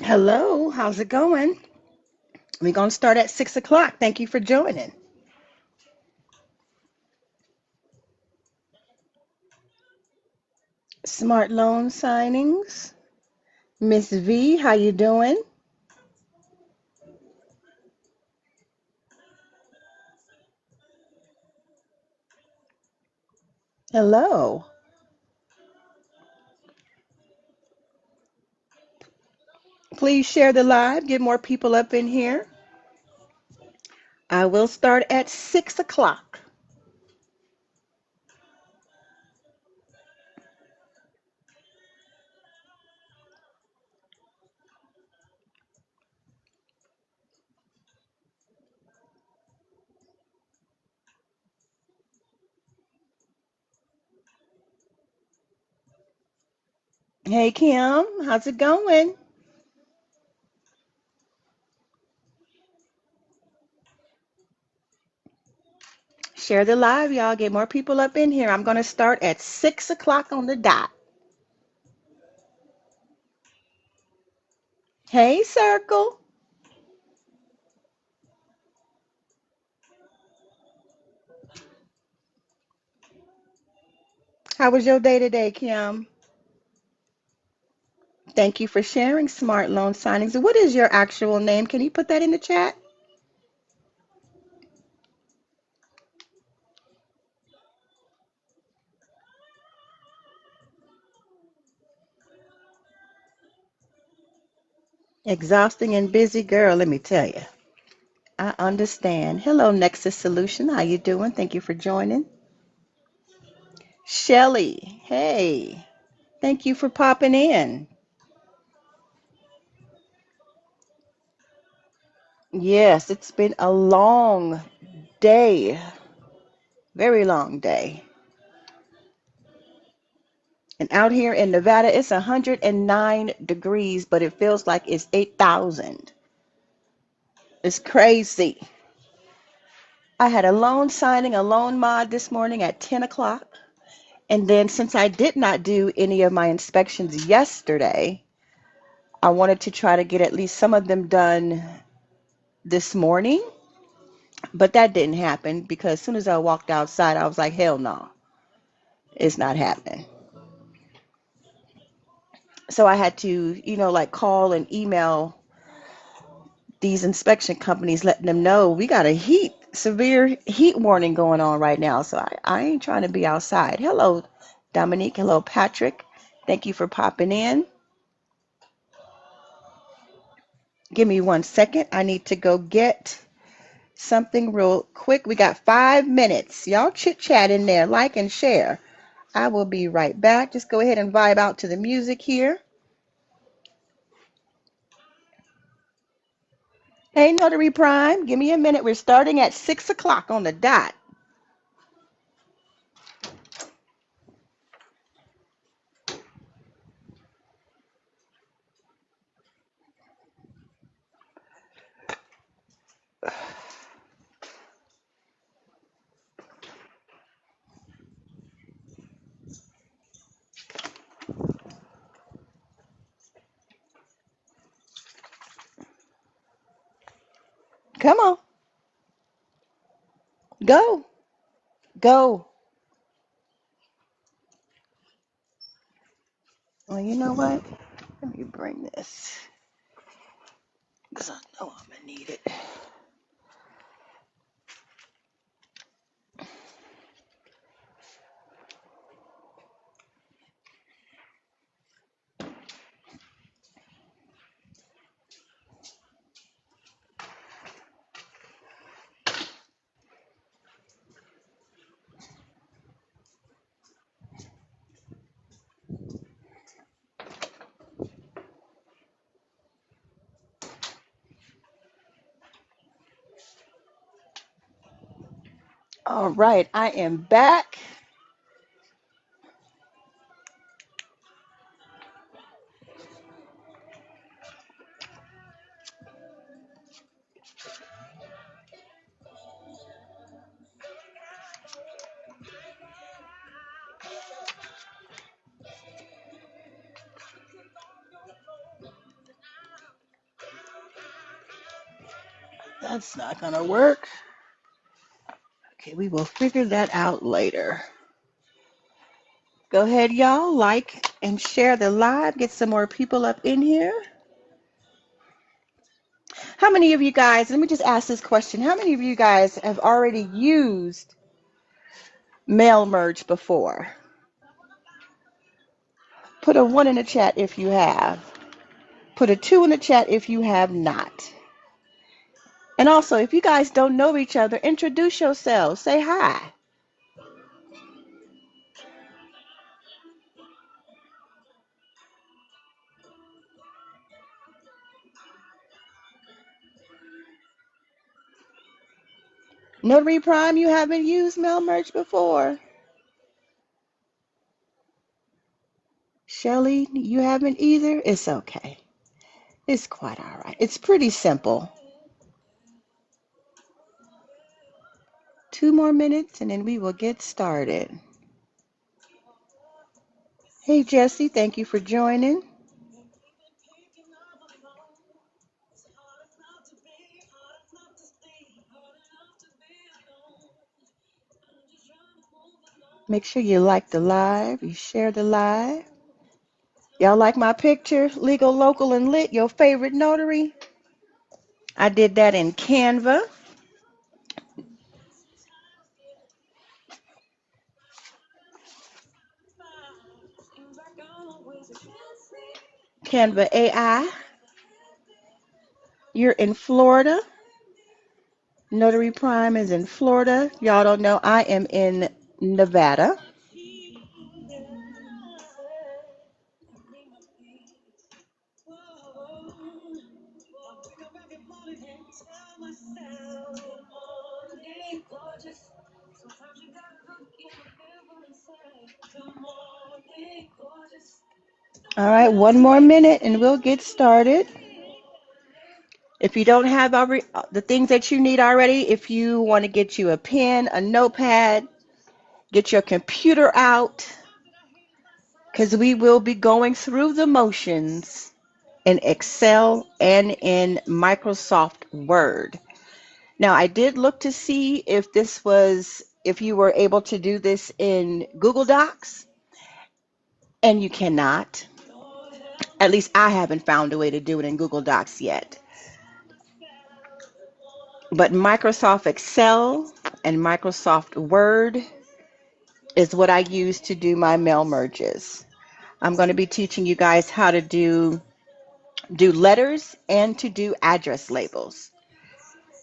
Hello, how's it going? We're going to start at 6 o'clock. Thank you for joining. Smart loan signings. Miss V, how you doing? Hello. Please share the live. Get more people up in here. I will start at 6 o'clock. Hey, Kim, how's it going? Share the live, y'all. Get more people up in here. I'm going to start at 6 o'clock on the dot. Hey, Circle. How was your day today, Kim? Thank you for sharing smart loan signings. What is your actual name? Can you put that in the chat? Exhausting and busy girl, let me tell you. I understand. Hello, Nexus Solution. How you doing? Thank you for joining. Shelly, hey. Thank you for popping in. Yes, it's been a long day. Very long day. And out here in Nevada, it's 109 degrees, but it feels like it's 8,000. It's crazy. I had a loan signing, a loan mod this morning at 10 o'clock. And then since I did not do any of my inspections yesterday, I wanted to try to get at least some of them done this morning, but that didn't happen because as soon as I walked outside, I was like, hell no, it's not happening. So I had to, like call and email these inspection companies, letting them know we got a severe heat warning going on right now. So I ain't trying to be outside. Hello, Dominique. Hello, Patrick. Thank you for popping in. Give me 1 second. I need to go get something real quick. We got 5 minutes. Y'all chit chat in there, like and share. I will be right back. Just go ahead and vibe out to the music here. Hey, Notary Prime, give me a minute. We're starting at 6 o'clock on the dot. Come on. Go. Go. Well, you know what? Let me bring this because I know I'm going to need it. All right. I am back. That's not going to work. Okay, we will figure that out later. Go ahead, y'all. Like and share the live. Get some more people up in here. How many of you guys, let me just ask this question. How many of you guys have already used mail merge before? Put a 1 in the chat if you have. Put a 2 in the chat if you have not. And also, if you guys don't know each other, introduce yourselves. Say hi. Notary Prime, you haven't used mail merge before. Shelly, you haven't either? It's okay. It's quite all right. It's pretty simple. 2 more minutes and then we will get started. Hey, Jesse, thank you for joining. Make sure you like the live, you share the live. Y'all like my picture? Legal, local, and lit, your favorite notary? I did that in Canva. Canva AI. You're in Florida. Notary Prime is in Florida. Y'all don't know, I am in Nevada. All right, 1 more minute and we'll get started. If you don't have the things that you need already, if you want to get you a pen, a notepad, get your computer out, because we will be going through the motions in Excel and in Microsoft Word. Now, I did look to see if you were able to do this in Google Docs, and you cannot. At least I haven't found a way to do it in Google Docs yet. But Microsoft Excel and Microsoft Word is what I use to do my mail merges. I'm going to be teaching you guys how to do letters and to do address labels.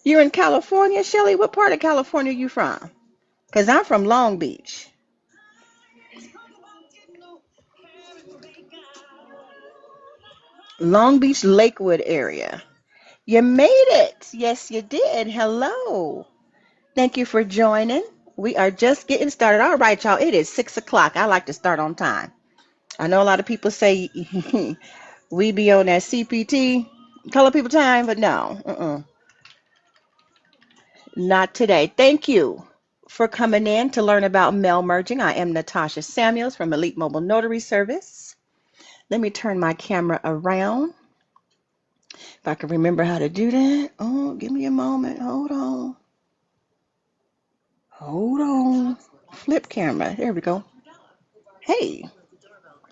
You're in California, Shelly? What part of California are you from? Because I'm from Long Beach. Long Beach, Lakewood area. You made it. Yes, you did. Hello. Thank you for joining. We are just getting started. All right, y'all. It is 6 o'clock. I like to start on time. I know a lot of people say we be on that CPT, color people time, but no, not today. Thank you for coming in to learn about mail merging. I am Natasha Samuels from Elite Mobile Notary Service. Let me turn my camera around. If I can remember how to do that. Oh, give me a moment. Hold on. Hold on. Flip camera. There we go. Hey.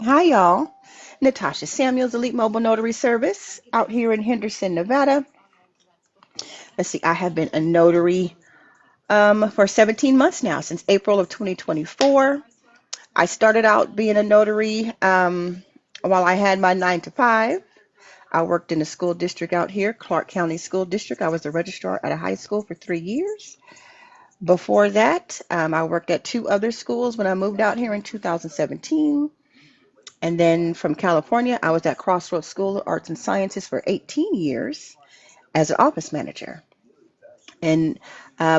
Hi, y'all. Natasha Samuels, Elite Mobile Notary Service, out here in Henderson, Nevada. Let's see, I have been a notary for 17 months now, since April of 2024. I started out being a notary while I had my 9 to 5. I worked in a school district out here, Clark County School District. I was a registrar at a high school for 3 years. Before that, I worked at 2 other schools when I moved out here in 2017. And then from California, I was at Crossroads School of Arts and Sciences for 18 years as an office manager. And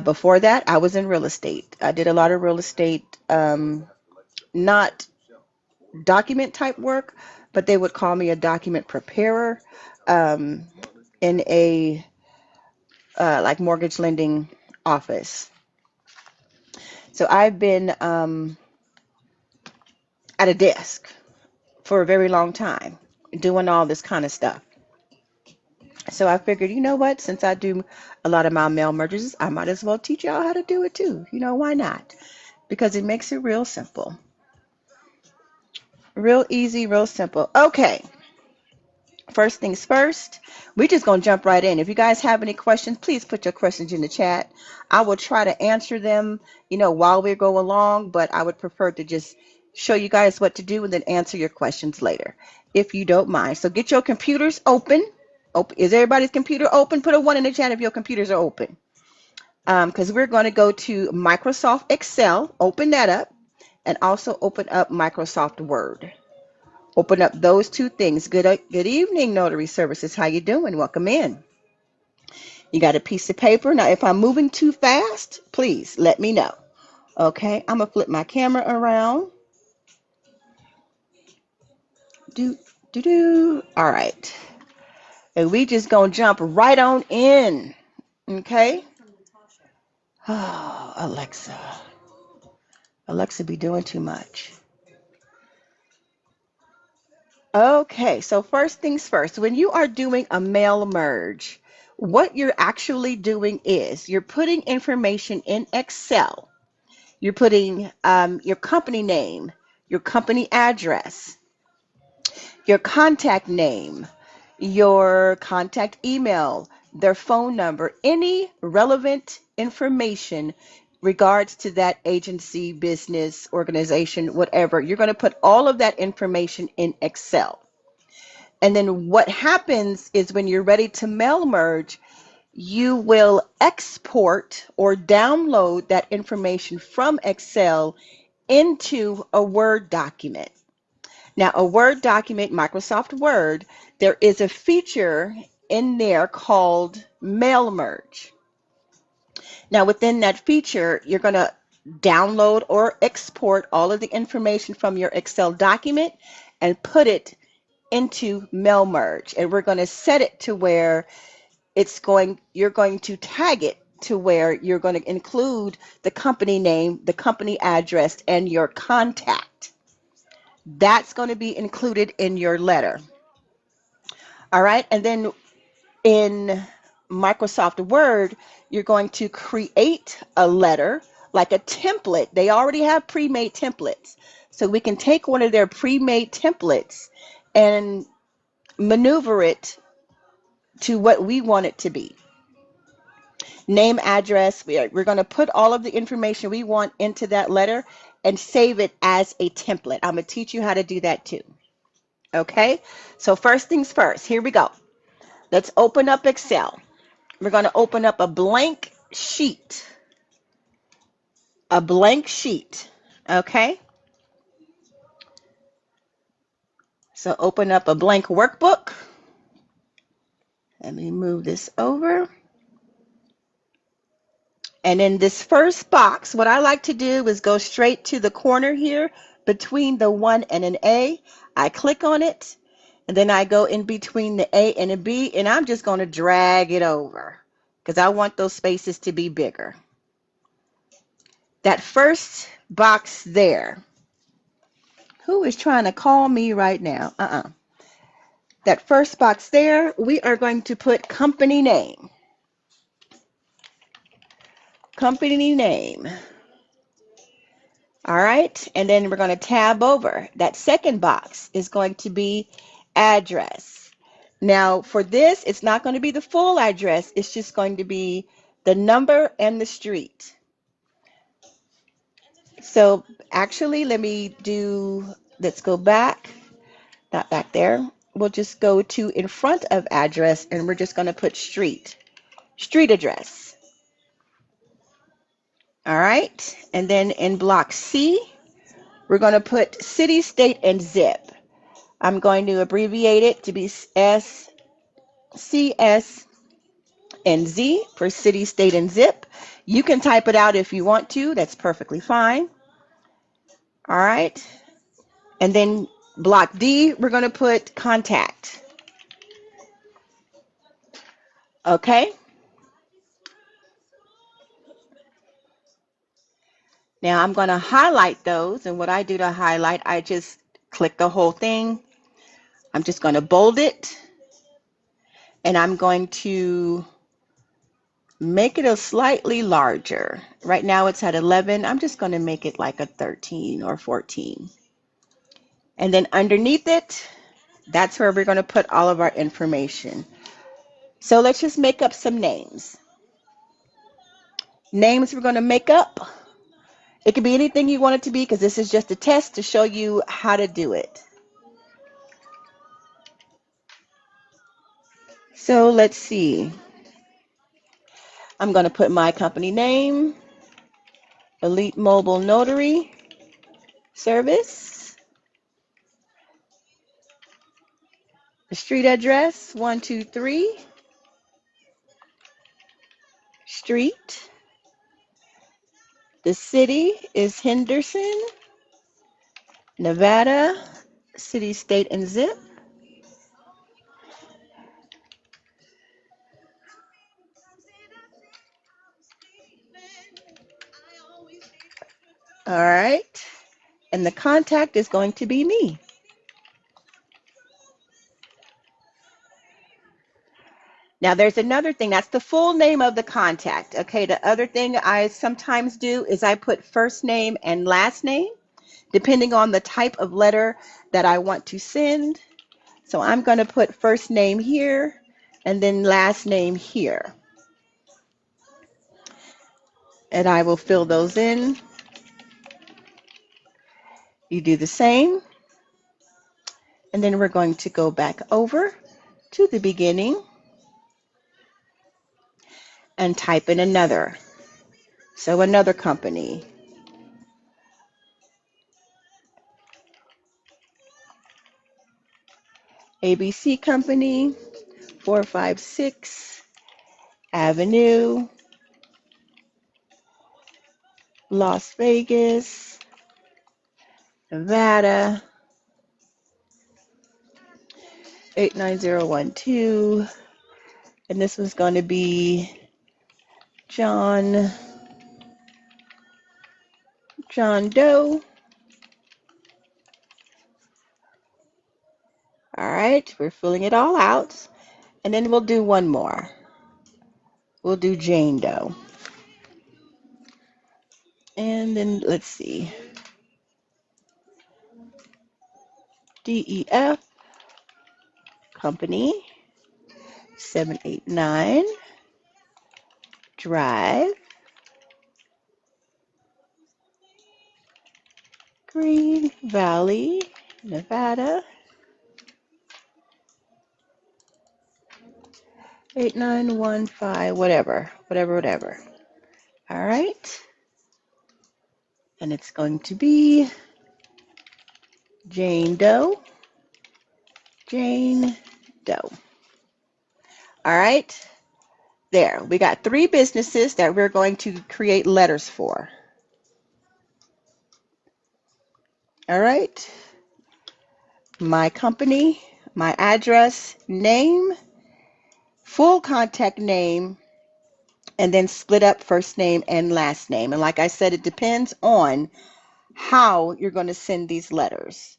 before that, I was in real estate. I did a lot of real estate, not document type work, but they would call me a document preparer um, in a like mortgage lending office. So I've been at a desk for a very long time doing all this kind of stuff. So I figured, you know what, since I do a lot of my mail merges, I might as well teach y'all how to do it too. Why not? Because it makes it real simple. Real easy, real simple. Okay, first things first, we're just going to jump right in. If you guys have any questions, please put your questions in the chat. I will try to answer them, while we go along, but I would prefer to just show you guys what to do and then answer your questions later, if you don't mind. So get your computers open. Is everybody's computer open? Put a 1 in the chat if your computers are open. Because we're going to go to Microsoft Excel, open that up, and also open up Microsoft Word. Open up those 2 things. Good evening, Notary Services. How you doing? Welcome in. You got a piece of paper. Now, if I'm moving too fast, please let me know. Okay, I'm going to flip my camera around. All right. And we just going to jump right on in. Okay. Oh, Alexa. Alexa be doing too much. Okay, so first things first, when you are doing a mail merge, what you're actually doing is you're putting information in Excel. You're putting your company name, your company address, your contact name, your contact email, their phone number, any relevant information regards to that agency, business, organization, whatever. You're going to put all of that information in Excel. And then what happens is when you're ready to mail merge, you will export or download that information from Excel into a Word document. Now, a Word document, Microsoft Word, there is a feature in there called Mail Merge. Now, within that feature, you're going to download or export all of the information from your Excel document and put it into Mail Merge. And we're going to set it to where you're going to tag it to where you're going to include the company name, the company address, and your contact. That's going to be included in your letter. All right. And then in Microsoft Word, you're going to create a letter like a template. They already have pre-made templates. So we can take one of their pre-made templates and maneuver it to what we want it to be. Name, address, we're going to put all of the information we want into that letter and save it as a template. I'm going to teach you how to do that too. Okay, so first things first, here we go. Let's open up Excel. We're going to open up a blank sheet. A blank sheet. Okay, so open up a blank workbook. Let me move this over. And in this first box, what I like to do is go straight to the corner here between the 1 and an A. I click on it, and then I go in between the A and a B, and I'm just going to drag it over because I want those spaces to be bigger. That first box there. Who is trying to call me right now? That first box there, we are going to put company name. Company name. All right, and then we're going to tab over. That second box is going to be address. Now, for this, it's not going to be the full address. It's just going to be the number and the street. So actually, let's go back, not back there. We'll just go to in front of address, and we're just going to put street address. All right, and then in block C, we're going to put city, state, and zip. I'm going to abbreviate it to be S, C, S, and Z for city, state, and zip. You can type it out if you want to. That's perfectly fine. All right. And then block D, we're going to put contact. Okay. Now I'm going to highlight those. And what I do to highlight, I just click the whole thing. I'm just going to bold it. And I'm going to make it a slightly larger. Right now it's at 11. I'm just going to make it like a 13 or 14. And then underneath it, that's where we're going to put all of our information. So let's just make up some names. Names we're going to make up. It could be anything you want it to be because this is just a test to show you how to do it. So let's see. I'm going to put my company name, Elite Mobile Notary Service, the street address, 123 Street. The city is Henderson, Nevada, city, state, and zip. All right. And the contact is going to be me. Now there's another thing. That's the full name of the contact. Okay. The other thing I sometimes do is I put first name and last name, depending on the type of letter that I want to send. So I'm going to put first name here and then last name here. And I will fill those in. You do the same. And then we're going to go back over to the beginning and type in another. So another company. ABC Company, 456 Avenue, Las Vegas, Nevada, 89012. And this was going to be John Doe. All right, we're filling it all out. And then we'll do one more. We'll do Jane Doe. And then let's see. DEF Company, 789 Drive, Green Valley, Nevada, 8915, whatever. All right. And it's going to be Jane Doe. All right. There. We got 3 businesses that we're going to create letters for. All right. My company, my address, name, full contact name, and then split up first name and last name. And like I said, it depends on how you're going to send these letters.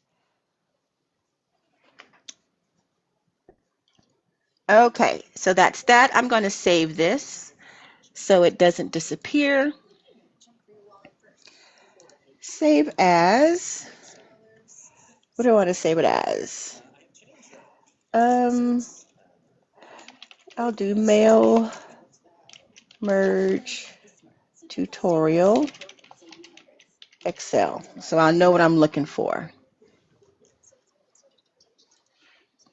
Okay, so that's that. I'm going to save this so it doesn't disappear. Save as. What do I want to save it as? Um, I'll do mail merge tutorial Excel. So I'll know what I'm looking for.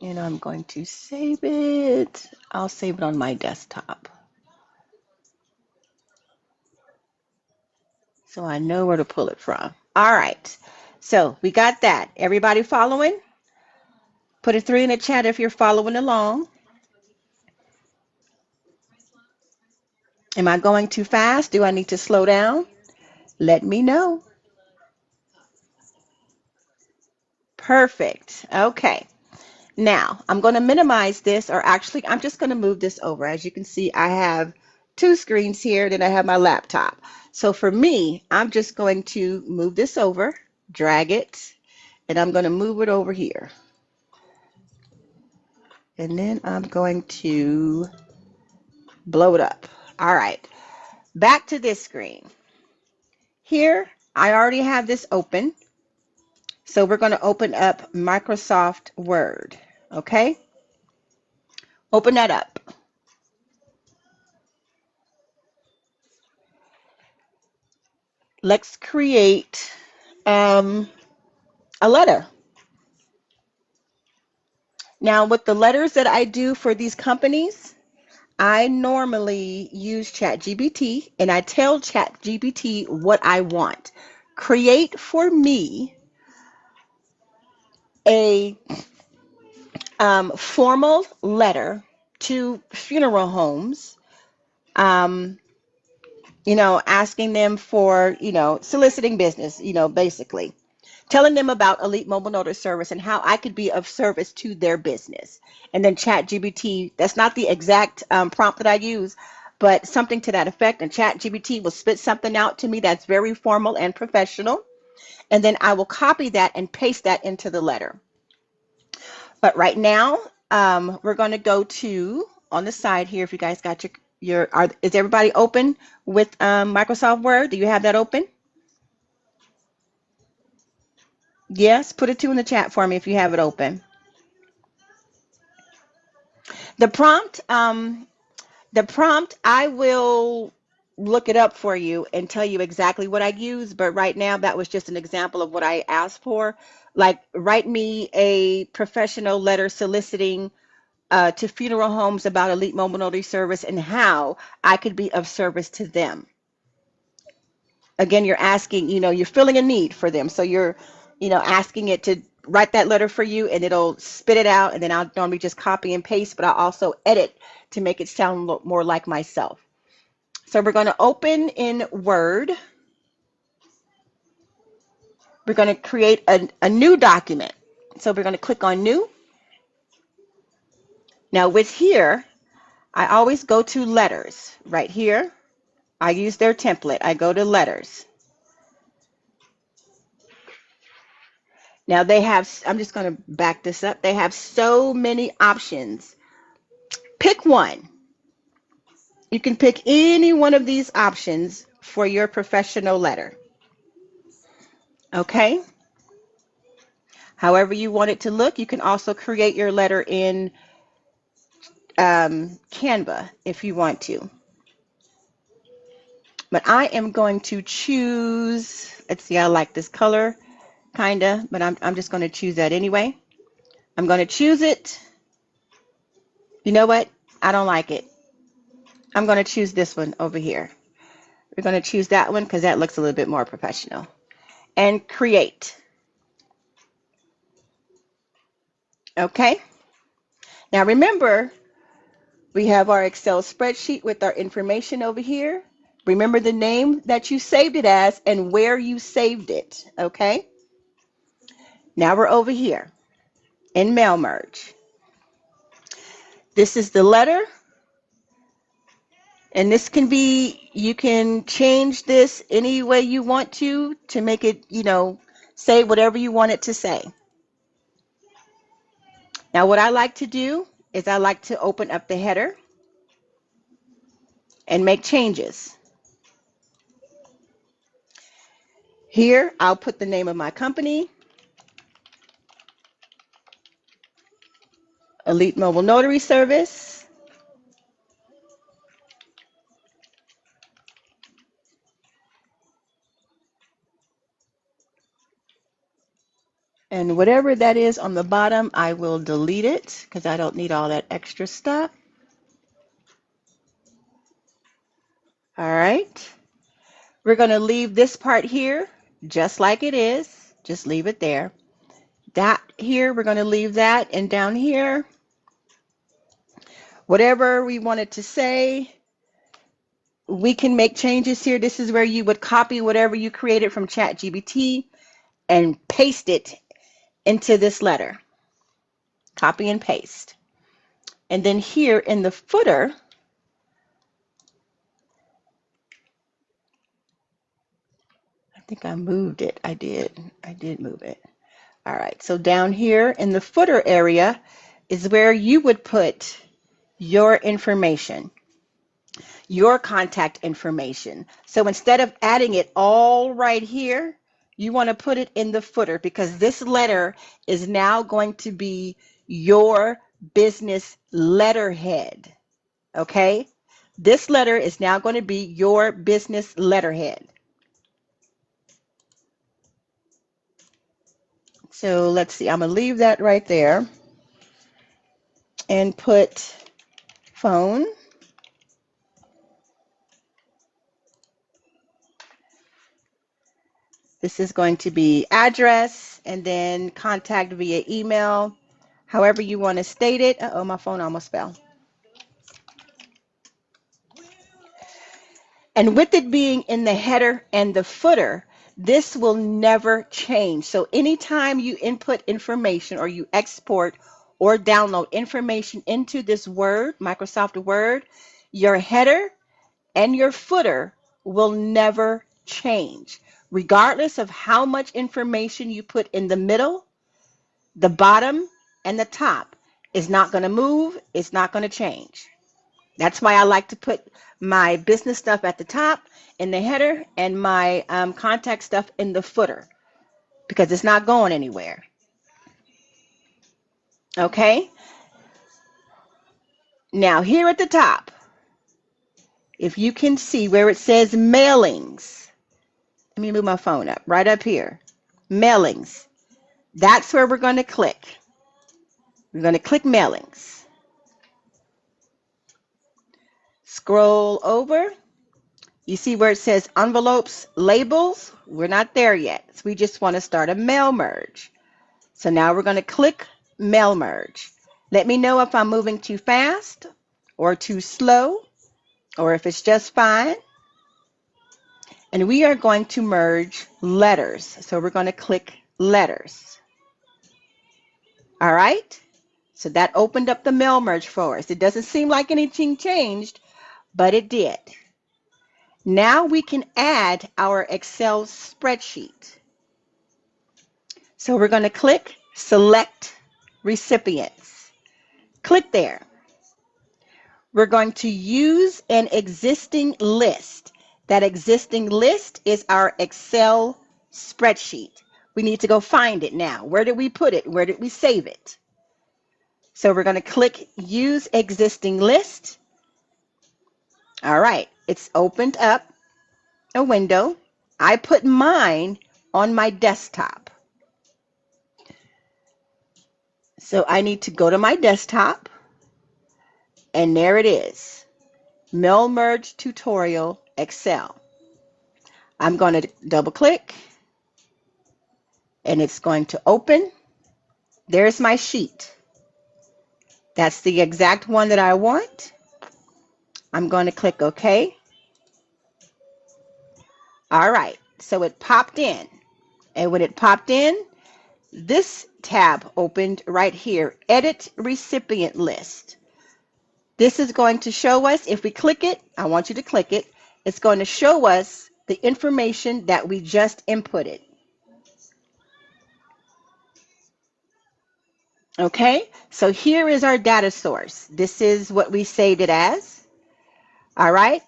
And I'm going to save it. I'll save it on my desktop, so I know where to pull it from. All right. So we got that. Everybody following? Put a 3 in the chat if you're following along. Am I going too fast? Do I need to slow down? Let me know. Perfect. Okay. Now, I'm going to minimize this, or actually, I'm just going to move this over. As you can see, I have two screens here, then I have my laptop. So for me, I'm just going to move this over, drag it, and I'm going to move it over here. And then I'm going to blow it up. All right, back to this screen. Here, I already have this open. So we're going to open up Microsoft Word. Okay, open that up. Let's create a letter. Now, with the letters that I do for these companies, I normally use ChatGPT, and I tell ChatGPT what I want. Create for me a formal letter to funeral homes, um, asking them for, soliciting business, basically. Telling them about Elite Mobile Notary Service and how I could be of service to their business. And then ChatGPT, that's not the exact prompt that I use, but something to that effect. And ChatGPT will spit something out to me that's very formal and professional. And then I will copy that and paste that into the letter. But right now, we're going to go to, on the side here, if you guys got is everybody open with Microsoft Word? Do you have that open? Yes, put a 2 in the chat for me if you have it open. The prompt, I will look it up for you and tell you exactly what I use. But right now, that was just an example of what I asked for. Like, write me a professional letter soliciting to funeral homes about Elite Mobile Notary Service and how I could be of service to them. Again, you're asking, you're filling a need for them. So you're, asking it to write that letter for you, and it'll spit it out. And then I'll normally just copy and paste, but I'll also edit to make it sound more like myself. So we're going to open in Word. We're going to create a new document. So we're going to click on New. Now with here, I always go to Letters. Right here, I use their template. I go to Letters. Now they have, I'm just going to back this up. They have so many options. Pick one. You can pick any one of these options for your professional letter. Okay? However you want it to look, you can also create your letter in Canva if you want to. But I am going to choose, let's see, I like this color, kind of, but I'm just going to choose that anyway. I'm going to choose it. You know what? I don't like it. I'm going to choose this one over here. We're going to choose that one because that looks a little bit more professional. And create. Okay. Now remember, we have our Excel spreadsheet with our information over here. Remember the name that you saved it as and where you saved it. Okay. Now we're over here in Mail Merge. This is the letter. And this can be, you can change this any way you want to make it, say whatever you want it to say. Now, what I like to do is I like to open up the header and make changes. Here, I'll put the name of my company, Elite Mobile Notary Service. And whatever that is on the bottom, I will delete it because I don't need all that extra stuff. All right. We're going to leave this part here just like it is. Just leave it there. That here, we're going to leave that. And down here, whatever we wanted to say, we can make changes here. This is where you would copy whatever you created from ChatGPT and paste it into this letter. Copy and paste. And then here in the footer, I think I moved it. I did move it. All right, so down here in the footer area is where you would put your information, your contact information. So instead of adding it all right here, you want to put it in the footer because this letter is now going to be your business letterhead, okay? This letter is now going to be your business letterhead. So let's see, I'm going to leave that right there and put phone. This is going to be address and then contact via email, however you want to state it. Uh-oh, my phone almost fell. And with it being in the header and the footer, this will never change. So anytime you input information or you export or download information into this Word, Microsoft Word, your header and your footer will never change. Regardless of how much information you put in the middle, the bottom, and the top is not going to move. It's not going to change. That's why I like to put my business stuff at the top in the header and my contact stuff in the footer because it's not going anywhere. Okay? Now here at the top, if you can see where it says mailings, let me move my phone up, right up here. Mailings. That's where we're going to click. We're going to click mailings. Scroll over. You see where it says envelopes, labels? We're not there yet. So we just want to start a mail merge. So now we're going to click mail merge. Let me know if I'm moving too fast or too slow or if it's just fine. And we are going to merge letters. So we're going to click letters. All right? So that opened up the mail merge for us. It doesn't seem like anything changed, but it did. Now we can add our Excel spreadsheet. So we're going to click select recipients. Click there. We're going to use an existing list. That existing list is our Excel spreadsheet. We need to go find it now. Where did we put it? Where did we save it? So we're going to click use existing list. All right, it's opened up a window. I put mine on my desktop. So I need to go to my desktop, and there it is, Mail Merge Tutorial Excel. I'm going to double click, and it's going to open. There's my sheet. That's the exact one that I want. I'm going to click OK. All right, so it popped in. And when it popped in, this tab opened right here, Edit Recipient List. This is going to show us, if we click it, I want you to click it, it's going to show us the information that we just inputted. Okay, so here is our data source. This is what we saved it as. All right,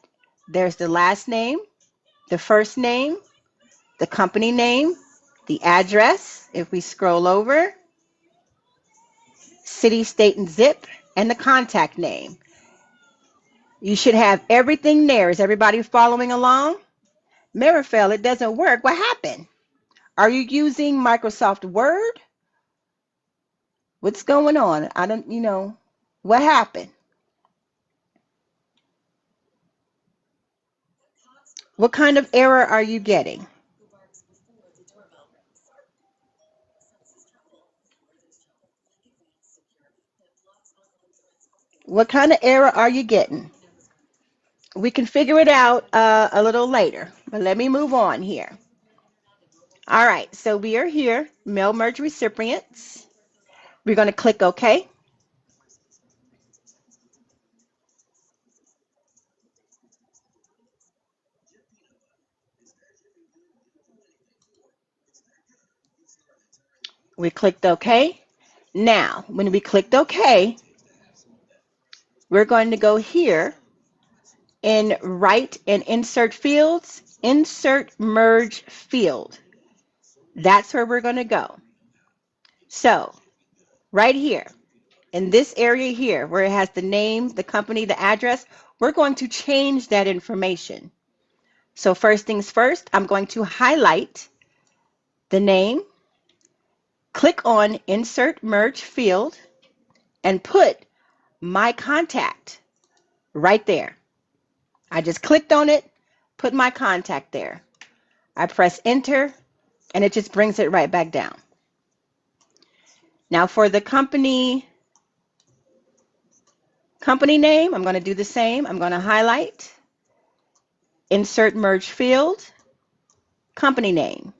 there's the last name, the first name, the company name, the address, if we scroll over, city, state, and zip, and the contact name. You should have everything there. Is everybody following along? Marifel, it doesn't work. What happened? Are you using Microsoft Word? What's going on? I don't, what happened? What kind of error are you getting? What kind of error are you getting? We can figure it out a little later, but let me move on here. All right, so we are here, mail merge recipients. We're going to click OK. We clicked OK. Now, when we clicked OK, we're going to go here in write and insert fields, insert merge field. That's where we're going to go. So right here in this area here where it has the name, the company, the address, we're going to change that information. So first things first, I'm going to highlight the name, click on insert merge field, and put my contact right there. I just clicked on it, put my contact there. I press enter, and it just brings it right back down. Now for the company name, I'm going to do the same. I'm going to highlight, insert merge field, company name.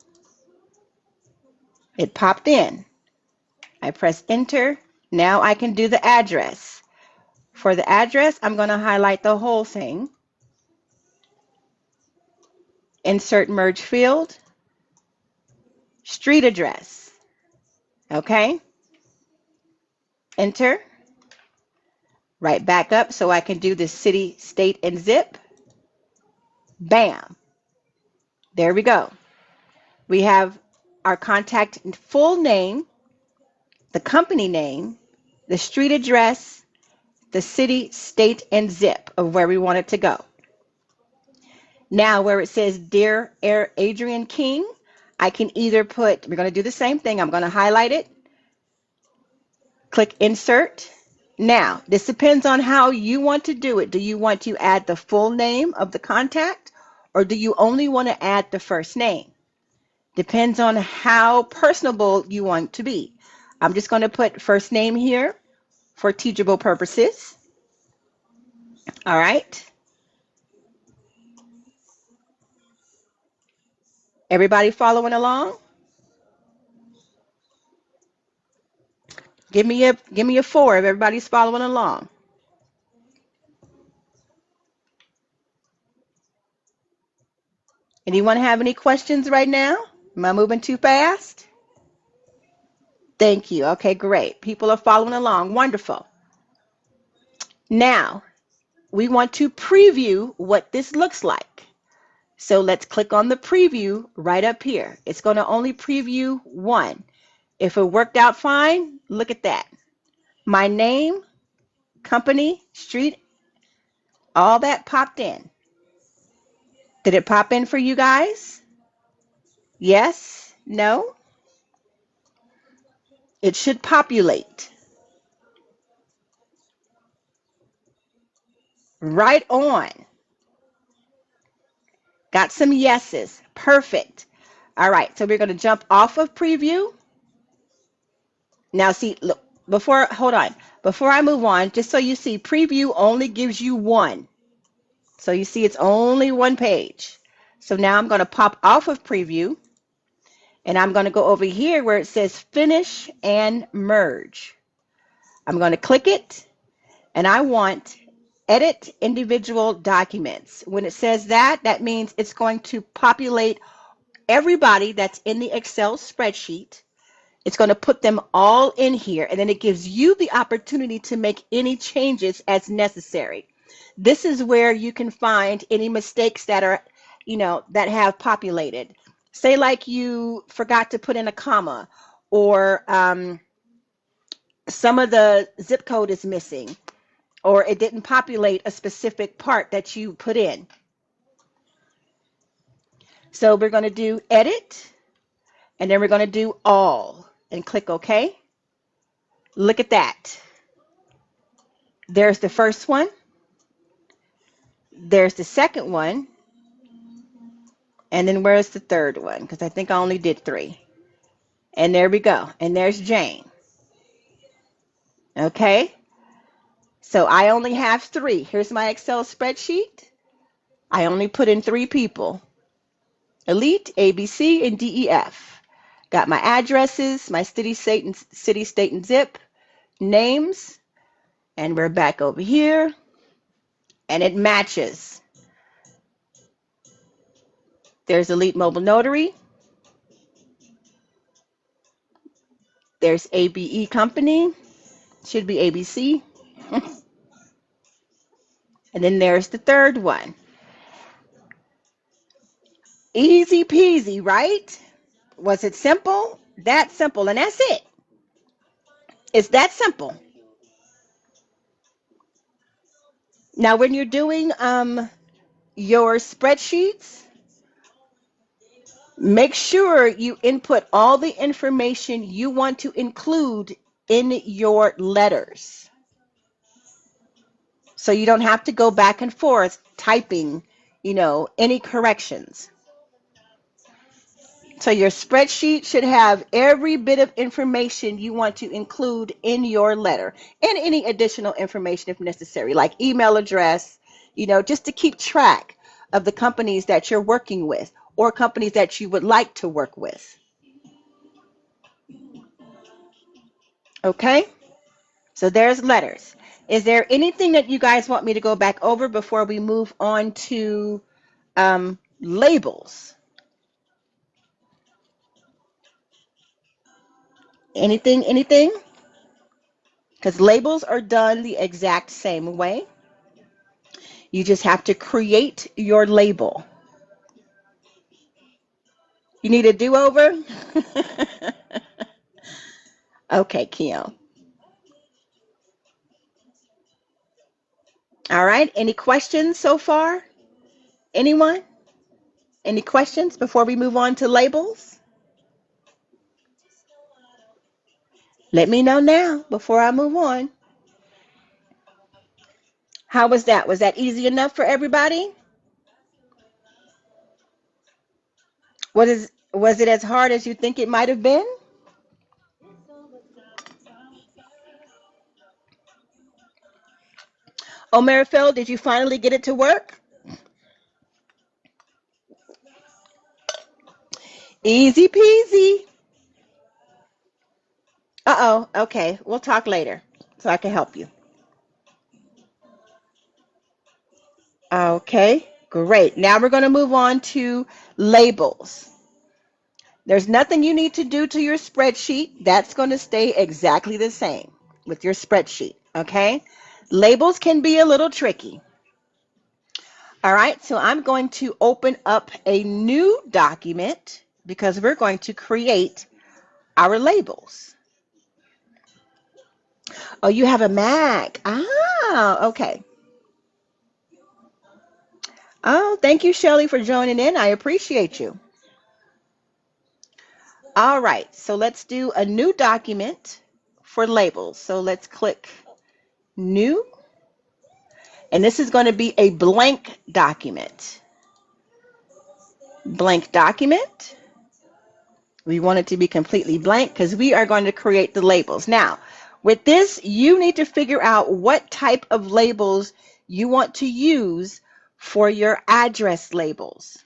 It popped in. I press enter. Now I can do the address. For the address, I'm going to highlight the whole thing. Insert merge field, street address. Okay. Enter. Right back up so I can do the city, state, and zip. Bam. There we go. We have our contact full name, the company name, the street address, the city, state, and zip of where we want it to go. Now where it says Dear Adrian King, I can either put, we're going to do the same thing. I'm going to highlight it, click insert. Now, this depends on how you want to do it. Do you want to add the full name of the contact, or do you only want to add the first name? Depends on how personable you want to be. I'm just going to put first name here for teachable purposes. All right. Everybody following along? Give me a 4 if everybody's following along. Anyone have any questions right now? Am I moving too fast? Thank you. Okay, great. People are following along. Wonderful. Now, we want to preview what this looks like. So let's click on the preview right up here. It's going to only preview one. If it worked out fine, look at that. My name, company, street, all that popped in. Did it pop in for you guys? Yes? No? It should populate. Right on. Got some yeses. Perfect. All right, so we're going to jump off of preview. Now see, look, hold on. Before I move on, just so you see, preview only gives you one. So you see it's only one page. So now I'm going to pop off of preview, and I'm going to go over here where it says finish and merge. I'm going to click it, and I want edit individual documents. When it says that, that means it's going to populate everybody that's in the Excel spreadsheet. It's going to put them all in here, and then it gives you the opportunity to make any changes as necessary. This is where you can find any mistakes that are, that have populated. Say like you forgot to put in a comma, or some of the zip code is missing, or it didn't populate a specific part that you put in. So we're going to do edit, and then we're going to do all and click OK. Look at that. There's the first one. There's the second one. And then where's the third one? Because I think I only did 3. And there we go. And there's Jane. Okay. So I only have 3. Here's my Excel spreadsheet. I only put in 3 people. Elite, ABC, and DEF. Got my addresses, my city, state, and zip, names. And we're back over here. And it matches. There's Elite Mobile Notary. There's ABE Company. Should be ABC. And then there's the third one. Easy peasy, right? Was it simple? That simple. And that's it. It's that simple. Now, when you're doing your spreadsheets, make sure you input all the information you want to include in your letters. So you don't have to go back and forth typing, any corrections. So your spreadsheet should have every bit of information you want to include in your letter, and any additional information if necessary, like email address, just to keep track of the companies that you're working with or companies that you would like to work with. Okay, so there's letters. Is there anything that you guys want me to go back over before we move on to labels? Anything? Because labels are done the exact same way. You just have to create your label. You need a do-over? Okay, Kim. All right. Any questions so far? Anyone? Any questions before we move on to labels? Let me know now before I move on. How was that? Was that easy enough for everybody? Was it as hard as you think it might have been? Omerfeld, did you finally get it to work? Easy peasy. Uh-oh. Okay. We'll talk later so I can help you. Okay. Great. Now we're going to move on to labels. There's nothing you need to do to your spreadsheet. That's going to stay exactly the same with your spreadsheet. Okay. Labels can be a little tricky. All right. So I'm going to open up a new document because we're going to create our labels. Oh, you have a Mac. Ah, okay. Oh, thank you, Shelley, for joining in. I appreciate you. All right, so let's do a new document for labels. So let's click New, and this is going to be a blank document. Blank document. We want it to be completely blank because we are going to create the labels. Now, with this, you need to figure out what type of labels you want to use for your address labels.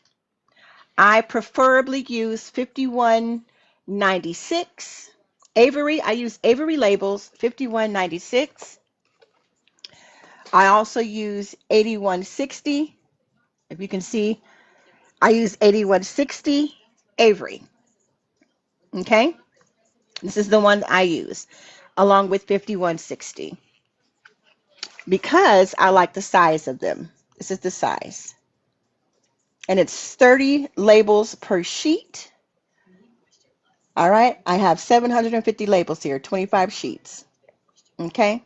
I preferably use 5196. Avery, I use Avery labels, 5196. I also use 8160. If you can see, I use 8160 Avery. Okay? This is the one I use, along with 5160, because I like the size of them. This is the size. And it's 30 labels per sheet. All right, I have 750 labels here, 25 sheets. Okay,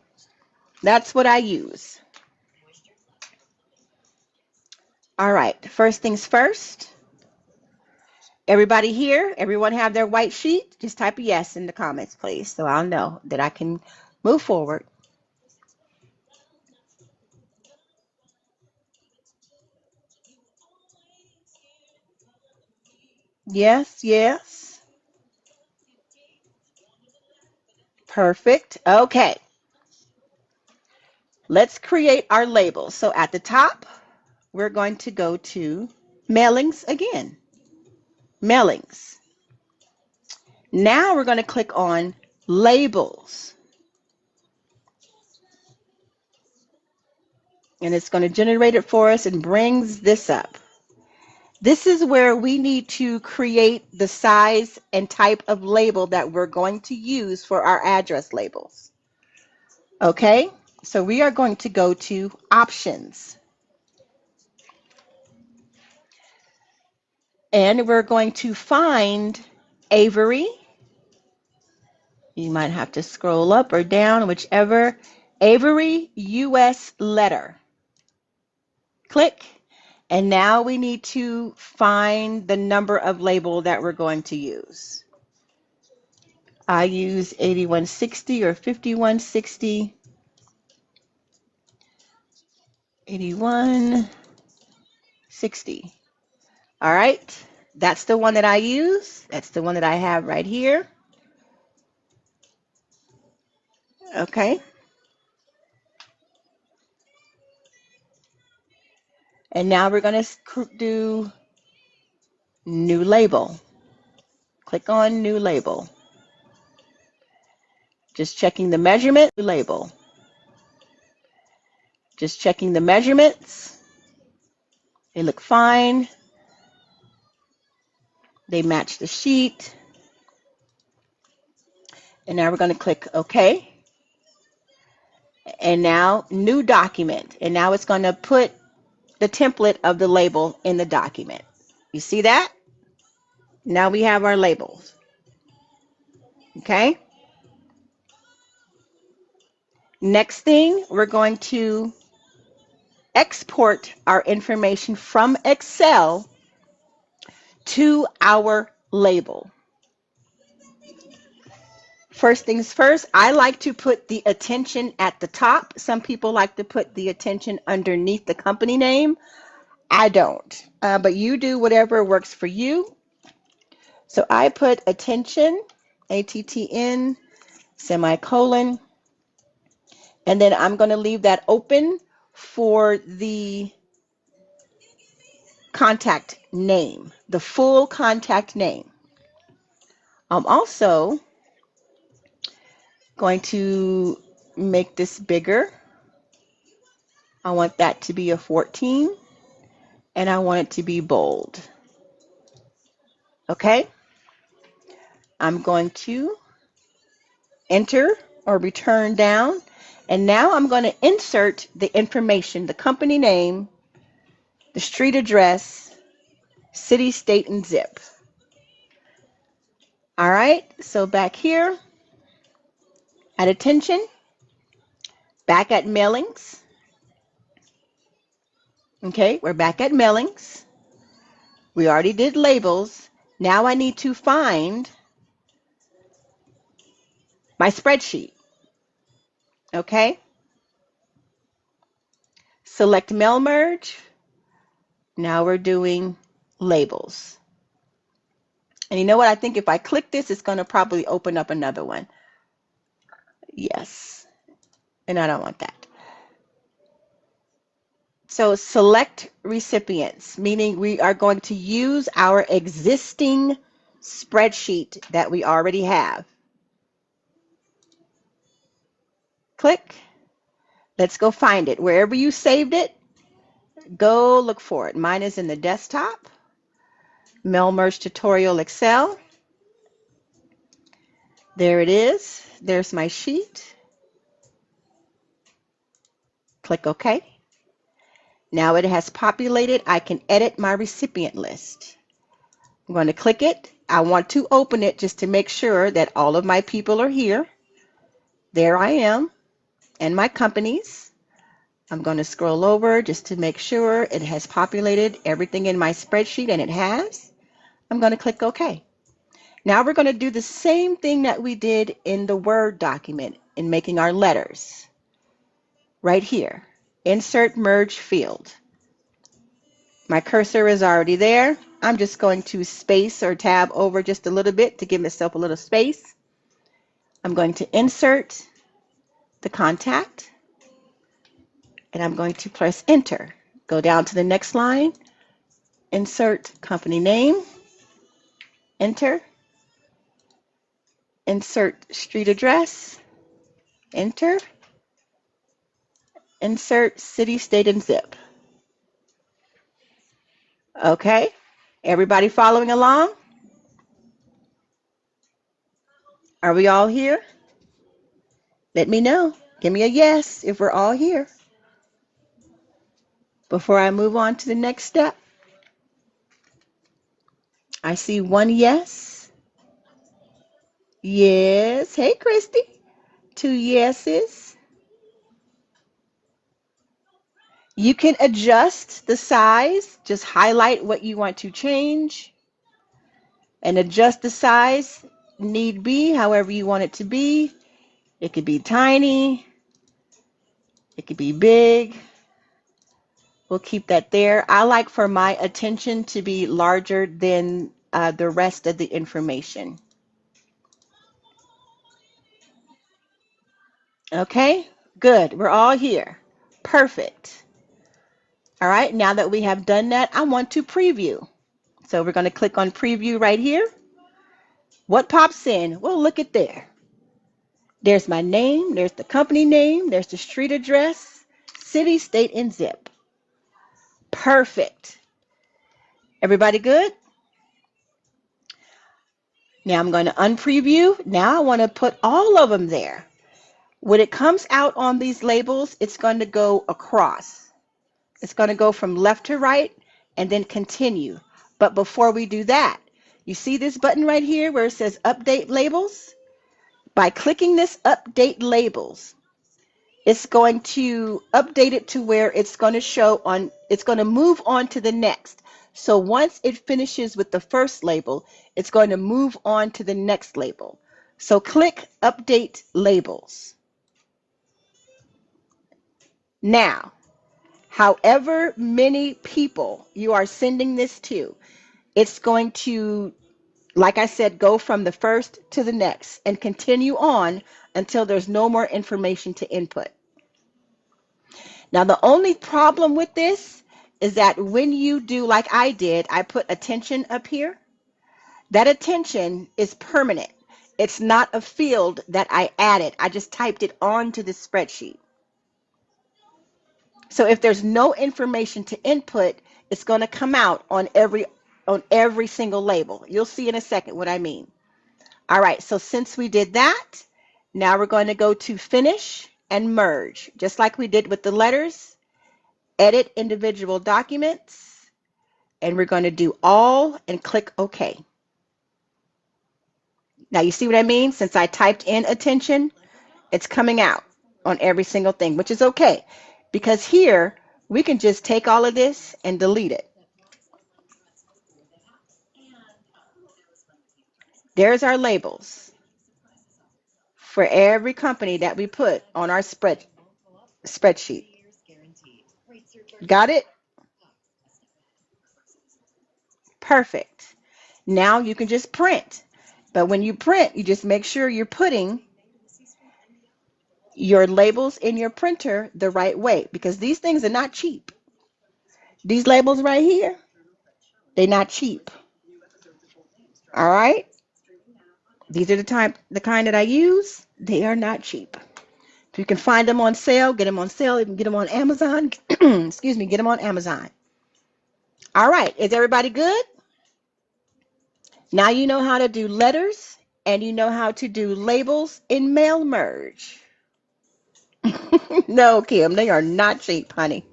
that's what I use. All right, first things first. Everybody here, everyone have their white sheet? Just type a yes in the comments, please, so I'll know that I can move forward. Yes, yes. Perfect. Okay. Let's create our labels. So at the top, we're going to go to mailings again. Mailings. Now we're going to click on labels. And it's going to generate it for us and brings this up. This is where we need to create the size and type of label that we're going to use for our address labels. Okay, so we are going to go to options. And we're going to find Avery. You might have to scroll up or down, whichever. Avery US letter. Click. And now we need to find the number of label that we're going to use. I use 8160 or 5160. 8160. All right. That's the one that I use. That's the one that I have right here. Okay. And now we're going to do new label. Click on new label. Just checking the measurement, new label. Just checking the measurements. They look fine. They match the sheet. And now we're going to click OK. And now new document. And now it's going to put the template of the label in the document. You see that? Now we have our labels. Okay. Next thing, we're going to export our information from Excel to our label. First things first, I like to put the attention at the top. Some people like to put the attention underneath the company name. I don't, but you do whatever works for you. So I put attention, ATTN, semicolon, and then I'm going to leave that open for the contact name, the full contact name. I'm also going to make this bigger. I want that to be a 14, and I want it to be bold. Okay? I'm going to enter or return down, and now I'm going to insert the information, the company name, the street address, city, state, and zip. All right, so back here at attention, back at mailings. Okay, we're back at mailings. We already did labels. Now I need to find my spreadsheet. Okay, select mail merge. Now we're doing labels. And you know what? I think if I click this, it's going to probably open up another one. Yes, and I don't want that. So select recipients, meaning we are going to use our existing spreadsheet that we already have. Click. Let's go find it. Wherever you saved it, go look for it. Mine is in the desktop. Mail Merge Tutorial Excel. There it is. There's my sheet. Click OK. Now it has populated. I can edit my recipient list. I'm going to click it. I want to open it just to make sure that all of my people are here. There I am, and my companies. I'm going to scroll over just to make sure it has populated everything in my spreadsheet, and it has. I'm going to click OK. Now we're going to do the same thing that we did in the Word document in making our letters. Right here, insert merge field. My cursor is already there. I'm just going to space or tab over just a little bit to give myself a little space. I'm going to insert the contact, and I'm going to press enter. Go down to the next line, insert company name, enter, insert street address, enter, insert city, state, and zip. Okay, everybody following along? Are we all here? Let me know. Give me a yes if we're all here before I move on to the next step. I see one yes. Yes. Hey, Christy. Two yeses. You can adjust the size. Just highlight what you want to change and adjust the size need be, however you want it to be. It could be tiny. It could be big. We'll keep that there. I like for my attention to be larger than the rest of the information. Okay, good. We're all here. Perfect. All right, now that we have done that, I want to preview. So we're going to click on preview right here. What pops in? Well, look at there. There's my name, there's the company name, there's the street address, city, state, and zip. Perfect. Everybody good? Now I'm going to unpreview. Now I want to put all of them there. When it comes out on these labels, it's going to go across. It's going to go from left to right and then continue. But before we do that, you see this button right here where it says update labels? By clicking this update labels, it's going to update it to where it's going to show on, it's going to move on to the next. So once it finishes with the first label, it's going to move on to the next label. So click update labels. Now, however many people you are sending this to, it's going to, like I said, go from the first to the next and continue on until there's no more information to input. Now, the only problem with this is that when you do like I did, I put attention up here. That attention is permanent. It's not a field that I added. I just typed it onto the spreadsheet. So if there's no information to input, it's going to come out on every single label. You'll see in a second what I mean. All right, so since we did that, now we're going to go to finish and merge, just like we did with the letters. Edit individual documents, and we're going to do all and click OK. Now you see what I mean? Since I typed in attention, it's coming out on every single thing, which is okay, because here we can just take all of this and delete it. There's our labels for every company that we put on our spreadsheet. Got it? Perfect. Now you can just print. But when you print, you just make sure you're putting your labels in your printer the right way, because these things are not cheap. These labels right here, they're not cheap. All right? These are the kind that I use. They are not cheap. If you can find them on sale, get them on sale. You can get them on Amazon. Excuse me, get them on Amazon. All right, is everybody good? Now you know how to do letters and you know how to do labels in mail merge. No, Kim, they are not cheap, honey.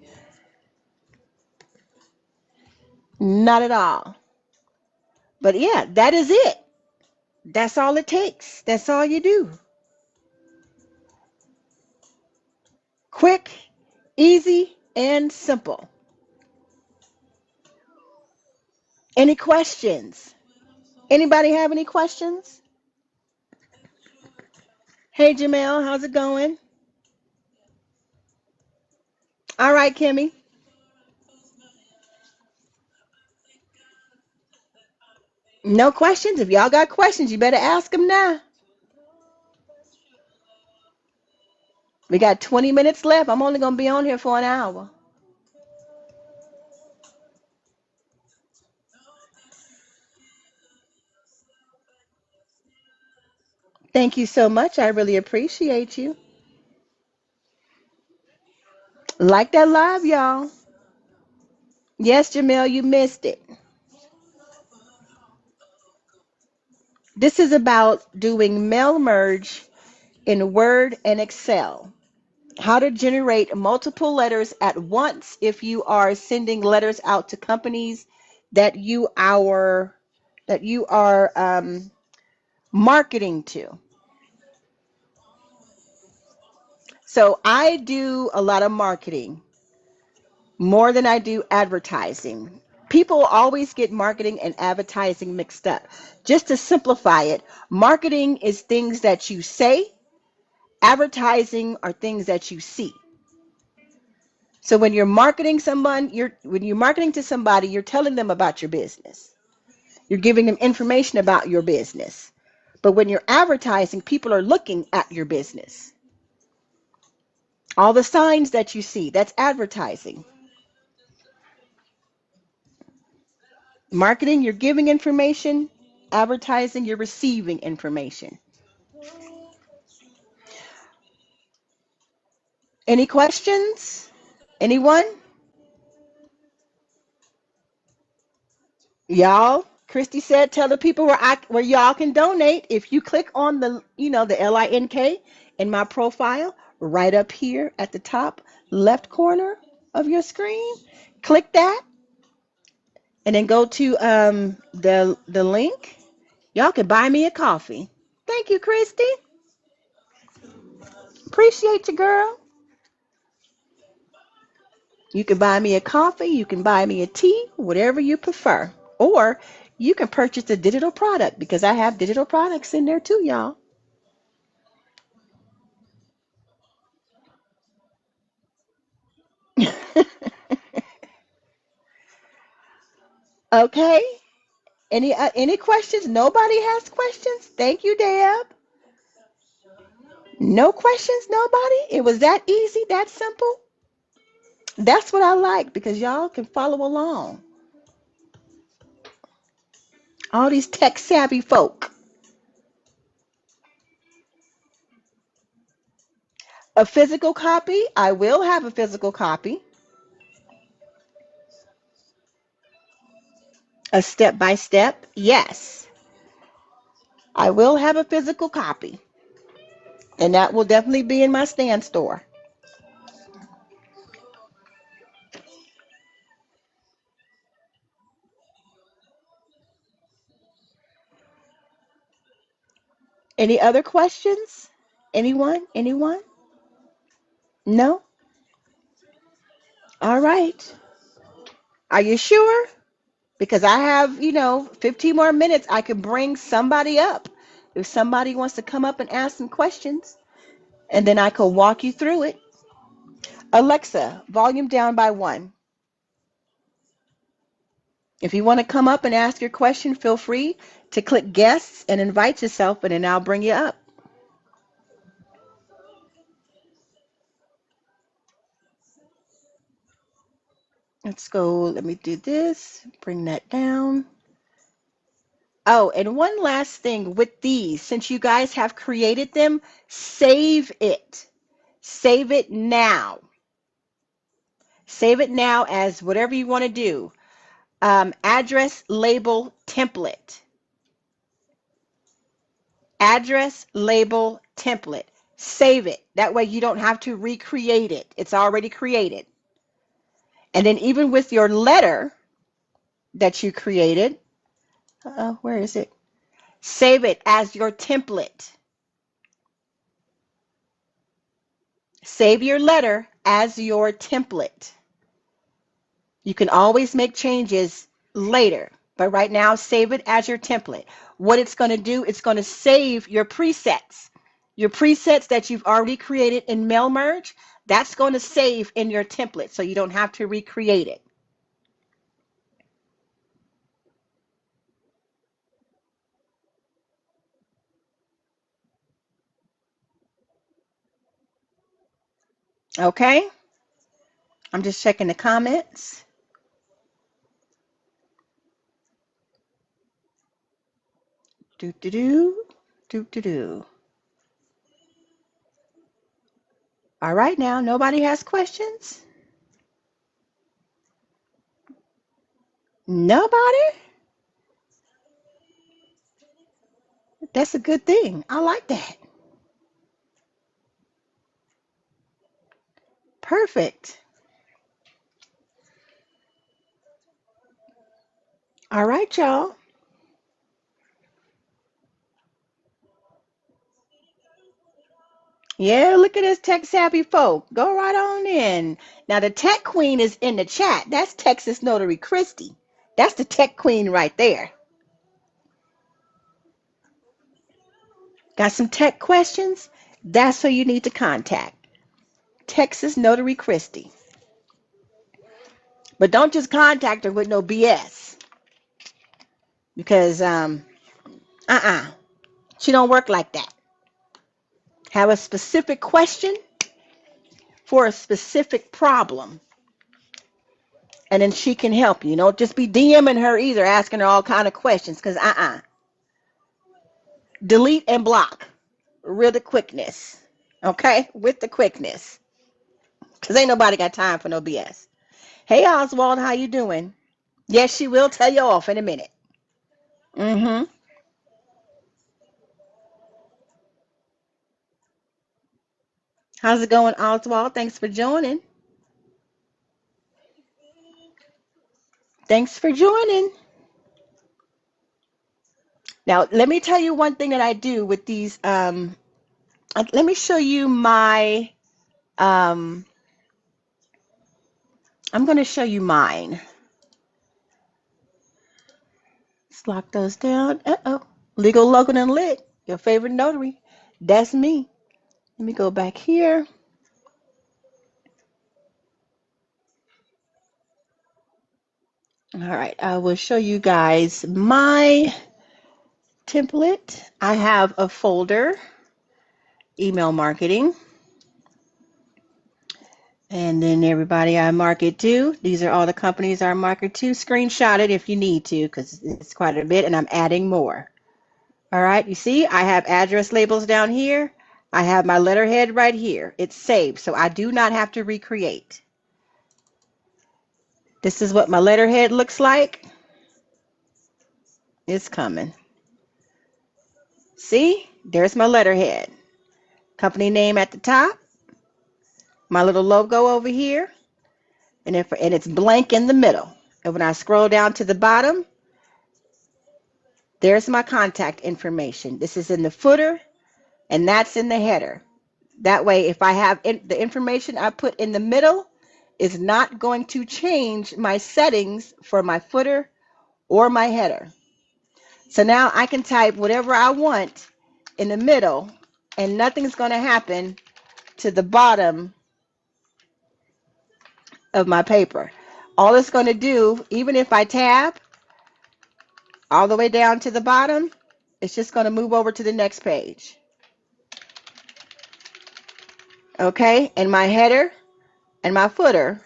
Not at all. But yeah, that is it. That's all it takes. That's all you do. Quick, easy, and simple. Any questions? Anybody have any questions? Hey, Jamel, how's it going? All right, Kimmy. No questions? If y'all got questions, you better ask them now. We got 20 minutes left. I'm only going to be on here for an hour. Thank you so much. I really appreciate you. Like that live, y'all. Yes, Jamel, you missed it. This is about doing mail merge in Word and Excel. How to generate multiple letters at once if you are sending letters out to companies that you are marketing to. So I do a lot of marketing more than I do advertising. People always get marketing and advertising mixed up. Just to simplify it, marketing is things that you say, advertising are things that you see. So when you're marketing to somebody, you're telling them about your business. You're giving them information about your business. But when you're advertising, people are looking at your business. All the signs that you see, that's advertising. Marketing, you're giving information. Advertising, you're receiving information. Any questions? Anyone? Y'all, Christy said, tell the people where y'all can donate. If you click on the LINK in my profile, right up here at the top left corner of your screen, click that, and then go to the link. Y'all can buy me a coffee. Thank you, Christy. Appreciate you, girl. You can buy me a coffee, you can buy me a tea, whatever you prefer. Or you can purchase a digital product because I have digital products in there too, y'all. Okay. Any questions? Nobody has questions? Thank you, Deb. No questions, nobody? It was that easy, that simple? That's what I like because y'all can follow along. All these tech savvy folk. A physical copy? I will have a physical copy. A step by step? Yes. I will have a physical copy. And that will definitely be in my stand store. Any other questions? Anyone? Anyone? No? All right. Are you sure? Because I have, 15 more minutes. I could bring somebody up if somebody wants to come up and ask some questions, and then I could walk you through it. Alexa, volume down by one. If you want to come up and ask your question, feel free to click guests and invite yourself, and then I'll bring you up. Let's go. Let me do this. Bring that down. Oh, and one last thing with these, since you guys have created them, save it. Save it now. Save it now as whatever you want to do. Address label template. Address label template. Save it. That way you don't have to recreate it. It's already created. And then even with your letter that you created, where is it? Save it as your template. Save your letter as your template. You can always make changes later, but right now save it as your template. What it's going to do, it's going to save your presets. Your presets that you've already created in Mail Merge, that's going to save in your template so you don't have to recreate it. Okay? I'm just checking the comments. Do do do do do do. All right now, nobody has questions? Nobody? That's a good thing. I like that. Perfect. All right, y'all. Yeah, look at this tech savvy folk. Go right on in. Now the tech queen is in the chat. That's Texas Notary Christy. That's the tech queen right there. Got some tech questions? That's who you need to contact. Texas Notary Christy. But don't just contact her with no BS. Because she don't work like that. Have a specific question for a specific problem. And then she can help you. Don't just be DMing her either, asking her all kind of questions. Because delete and block. With the quickness. Okay? With the quickness. Because ain't nobody got time for no BS. Hey, Oswald, how you doing? Yes, she will tell you off in a minute. Mm-hmm. How's it going, Oswald? Thanks for joining. Thanks for joining. Now, let me tell you one thing that I do with these. Let me show you my. I'm going to show you mine. Let's lock those down. Uh-oh. Legal, local, and lit. Your favorite notary. That's me. Let me go back here. All right. I will show you guys my template. I have a folder, email marketing. And then everybody I market to. These are all the companies I market to. Screenshot it if you need to because it's quite a bit and I'm adding more. All right, you see I have address labels down here. I have my letterhead right here. It's saved, so I do not have to recreate. This is what my letterhead looks like. It's coming. See, there's my letterhead. Company name at the top. My little logo over here. And it's blank in the middle. And when I scroll down to the bottom, there's my contact information. This is in the footer, and that's in the header. That way, if I have the information I put in the middle is not going to change my settings for my footer or my header. So now I can type whatever I want in the middle, and nothing's going to happen to the bottom of my paper. All it's going to do, even if I tab all the way down to the bottom, it's just going to move over to the next page. Okay, and my header and my footer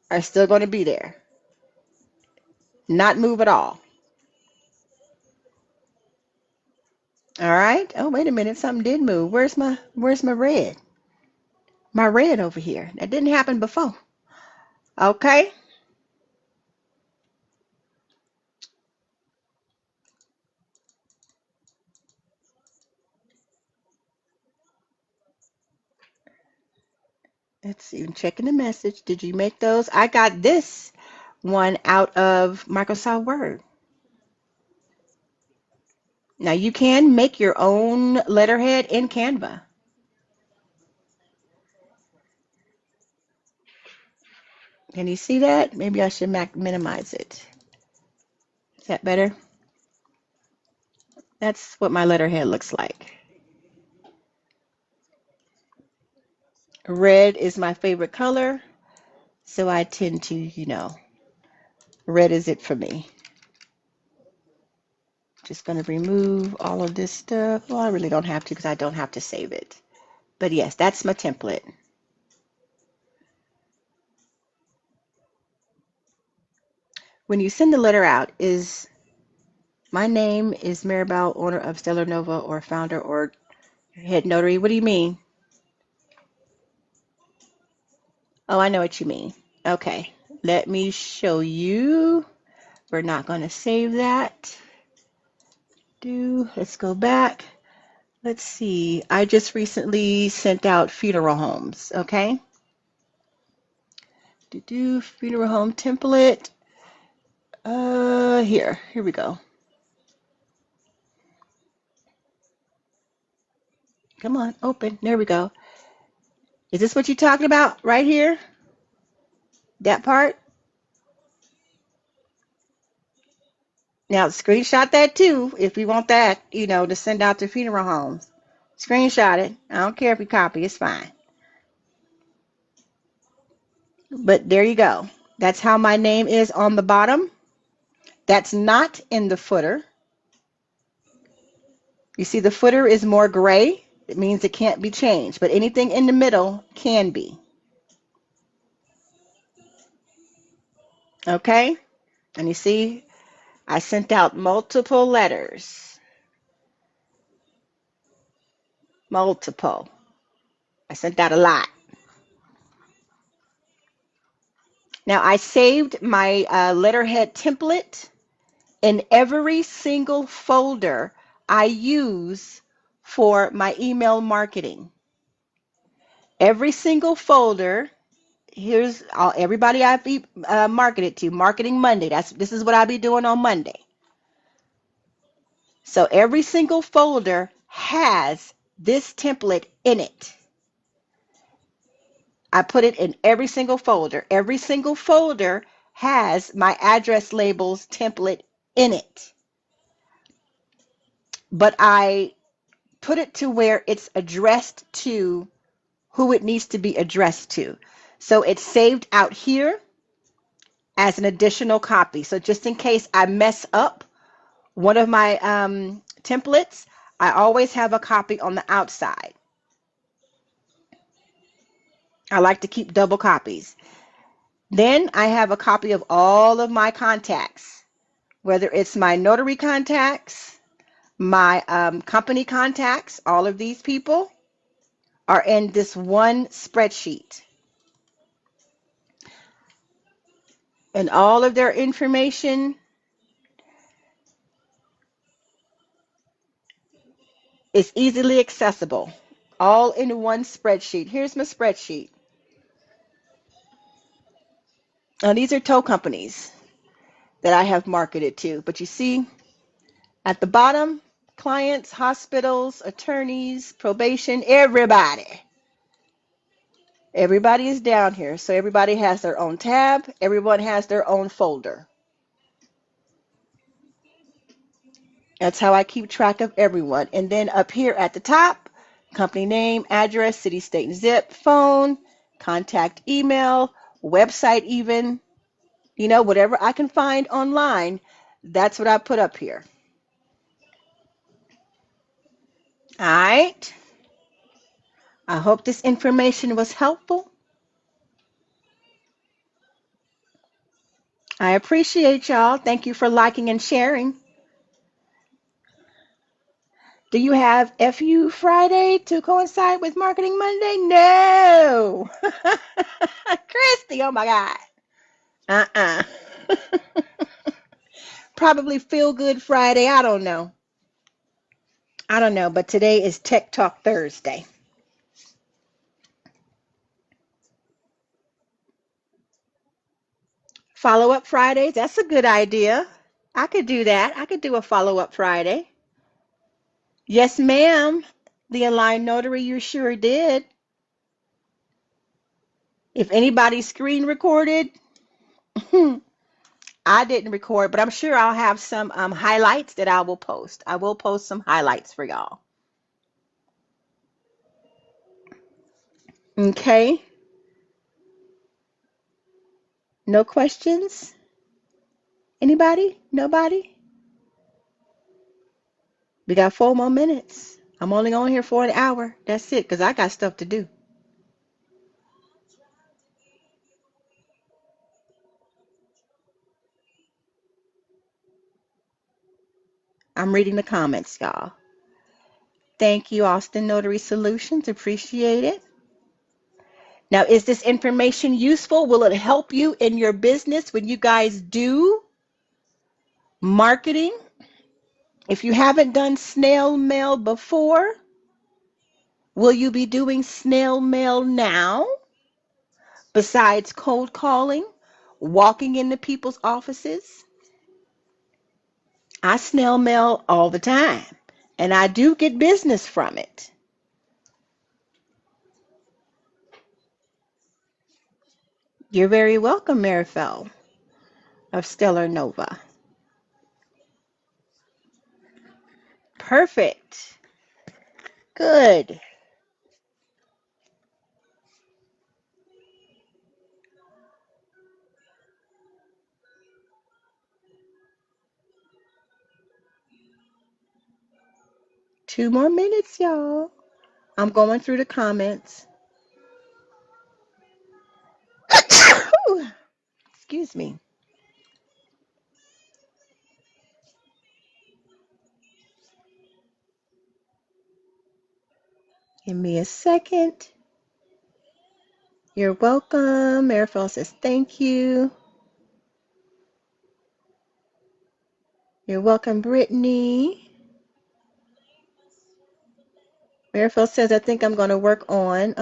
are still going to be there. Not move at all. All right. Oh, wait a minute. Something did move. Where's my red? My red over here. That didn't happen before. Okay. Let's see. I'm checking the message. Did you make those? I got this one out of Microsoft Word. Now you can make your own letterhead in Canva. Can you see that? Maybe I should minimize it. Is that better? That's what my letterhead looks like. Red is my favorite color, so I tend to, red is it for me. Just going to remove all of this stuff. Well, I really don't have to because I don't have to save it. But yes, that's my template. When you send the letter out, is my name is Maribel, owner of Stellar Nova, or founder or head notary? What do you mean? Oh, I know what you mean. Okay, let me show you. We're not going to save that. Let's go back. Let's see. I just recently sent out funeral homes. Okay. Funeral home template. Here we go. Come on, open. There we go. Is this what you're talking about right here? That part? Now, screenshot that too if you want that, to send out to funeral homes. Screenshot it. I don't care if you copy, it's fine. But there you go. That's how my name is on the bottom. That's not in the footer. You see, the footer is more gray. It means it can't be changed, but anything in the middle can be. Okay? And you see, I sent out multiple letters. Multiple. I sent out a lot. Now, I saved my letterhead template in every single folder I use for my email marketing. Every single folder. Here's everybody I've marketed to. Marketing Monday. This is what I'll be doing on Monday. So every single folder has this template in it. I put it in every single folder. Every single folder has my address labels template in it. But I put it to where it's addressed to who it needs to be addressed to. So it's saved out here as an additional copy. So just in case I mess up one of my templates, I always have a copy on the outside. I like to keep double copies. Then I have a copy of all of my contacts, whether it's my notary contacts, my company contacts. All of these people are in this one spreadsheet. And all of their information is easily accessible, all in one spreadsheet. Here's my spreadsheet. Now, these are tow companies that I have marketed to. But you see at the bottom, clients, hospitals, attorneys, probation, everybody. Everybody is down here. So everybody has their own tab. Everyone has their own folder. That's how I keep track of everyone. And then up here at the top, company name, address, city, state, and zip, phone, contact email, website even, whatever I can find online, that's what I put up here. All right. I hope this information was helpful. I appreciate y'all. Thank you for liking and sharing. Do you have FU Friday to coincide with Marketing Monday? No. Christy, oh my God. Uh-uh. Probably Feel Good Friday. I don't know. But today is Tech Talk Thursday. Follow-up Fridays, that's a good idea. I could do that. I could do a follow-up Friday. Yes, ma'am. The Align Notary, you sure did. If anybody screen recorded, I didn't record, but I'm sure I'll have some highlights that I will post. I will post some highlights for y'all. Okay. No questions? Anybody? Nobody? We got 4 more minutes. I'm only on here for an hour. That's it, because I got stuff to do. I'm reading the comments, y'all. Thank you, Austin Notary Solutions. Appreciate it. Now, is this information useful? Will it help you in your business when you guys do marketing? If you haven't done snail mail before, will you be doing snail mail now besides cold calling, walking into people's offices? I snail mail all the time, and I do get business from it. You're very welcome, Marifel of Stellar Nova. Perfect. Good. 2 more minutes, y'all. I'm going through the comments. Excuse me. Give me a second. You're welcome. Marifel says thank you. You're welcome, Brittany. Marifel says I think I'm going to work on,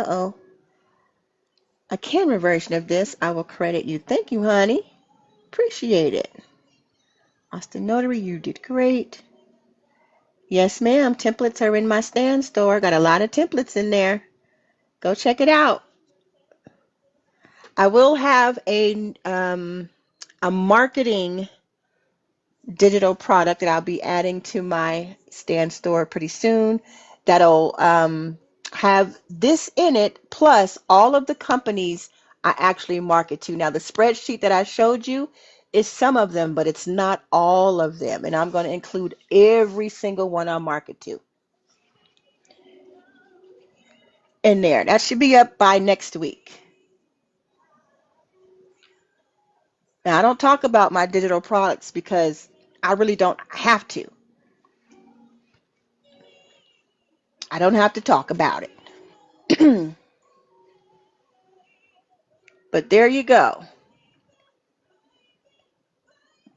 a camera version of this. I will credit you. Thank you, honey. Appreciate it. Austin Notary, you did great. Yes, ma'am. Templates are in my stand store. Got a lot of templates in there. Go check it out. I will have a marketing digital product that I'll be adding to my stand store pretty soon that'll have this in it plus all of the companies I actually market to. Now, the spreadsheet that I showed you is some of them, but it's not all of them. And I'm going to include every single one I market to in there. That should be up by next week. Now, I don't talk about my digital products because I really don't have to. I don't have to talk about it. But there you go.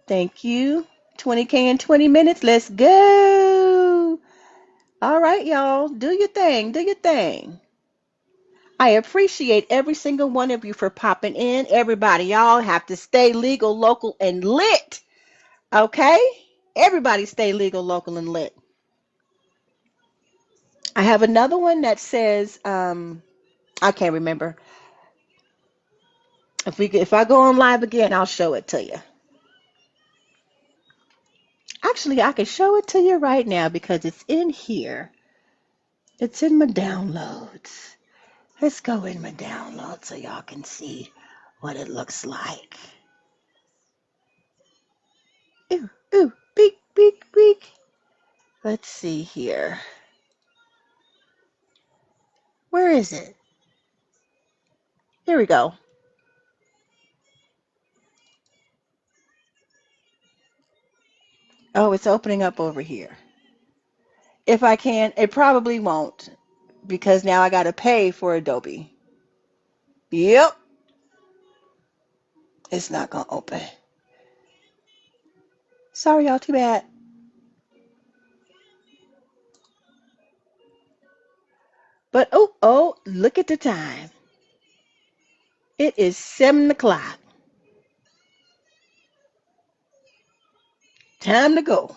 Thank you. 20K in 20 minutes. Let's go. All right, y'all. Do your thing. Do your thing. I appreciate every single one of you for popping in. Everybody, y'all have to stay legal, local, and lit. Okay? Everybody stay legal, local, and lit. I have another one that says, I can't remember. If I go on live again, I'll show it to you. Actually, I can show it to you right now because it's in here. It's in my downloads. Let's go in my downloads so y'all can see what it looks like. Ooh, ooh, beak, beak, beak. Let's see here. Where is it? Here we go. Oh, it's opening up over here. If I can, it probably won't because now I got to pay for Adobe. Yep, it's not going to open. Sorry, y'all, too bad. But oh, look at the time. It is 7 o'clock. Time to go.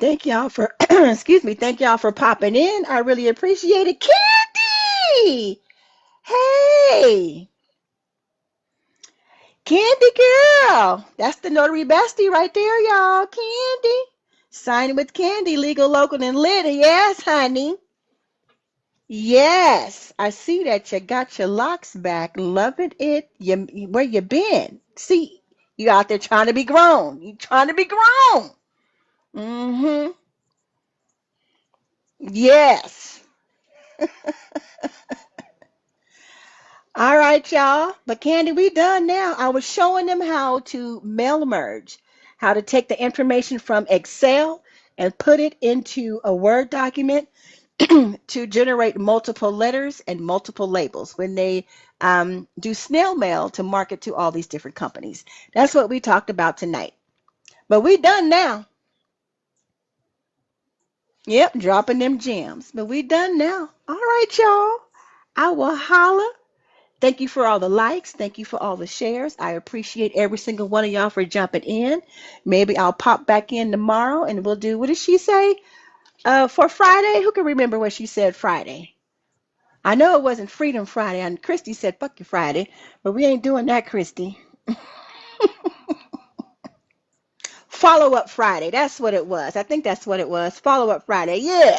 Thank y'all for excuse me. Thank y'all for popping in. I really appreciate it. Candy! Hey! Candy girl! That's the notary bestie right there, y'all. Candy. Sign with Candy, legal, local, and lit. Yes, honey. Yes, I see that you got your locks back. Loving it. Where you been? See, you out there trying to be grown. You trying to be grown. Mm-hmm. Yes. All right, y'all. But Candy, we done now. I was showing them how to mail merge, how to take the information from Excel and put it into a Word document to generate multiple letters and multiple labels when they do snail mail to market to all these different companies. That's what we talked about tonight. But we done now. Yep, dropping them gems. But we done now. All right, y'all. I will holla. Thank you for all the likes. Thank you for all the shares. I appreciate every single one of y'all for jumping in. Maybe I'll pop back in tomorrow and we'll do, what did she say? For Friday? Who can remember what she said Friday? I know it wasn't Freedom Friday, and Christy said, fuck you Friday, but we ain't doing that, Christy. Follow Up Friday. That's what it was. I think that's what it was. Follow Up Friday. Yeah.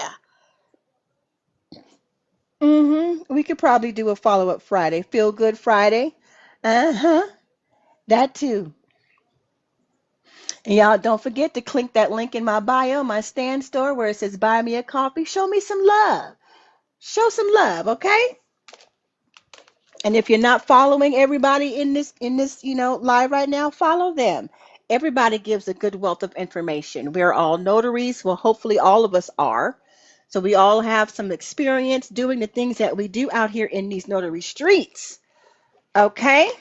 We could probably do a Follow Up Friday. Feel Good Friday. Uh-huh. That too. And y'all don't forget to click that link in my bio, my stand store where it says buy me a coffee. Show me some love. Show some love, okay? And if you're not following everybody in this, live right now, follow them. Everybody gives a good wealth of information. We're all notaries. Well, hopefully all of us are. So we all have some experience doing the things that we do out here in these notary streets. Okay?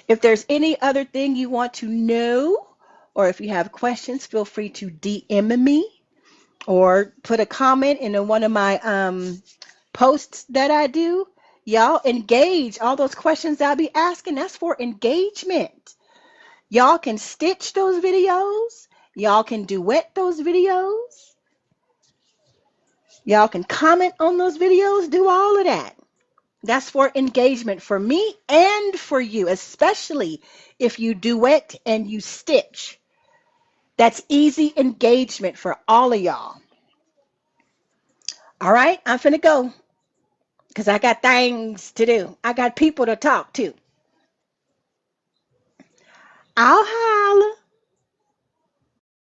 If there's any other thing you want to know, or if you have questions, feel free to DM me or put a comment in one of my posts that I do. Y'all engage. All those questions I'll be asking, that's for engagement. Y'all can stitch those videos. Y'all can duet those videos. Y'all can comment on those videos. Do all of that. That's for engagement for me and for you, especially if you duet and you stitch. That's easy engagement for all of y'all. All right, I'm finna go because I got things to do. I got people to talk to. I'll holla.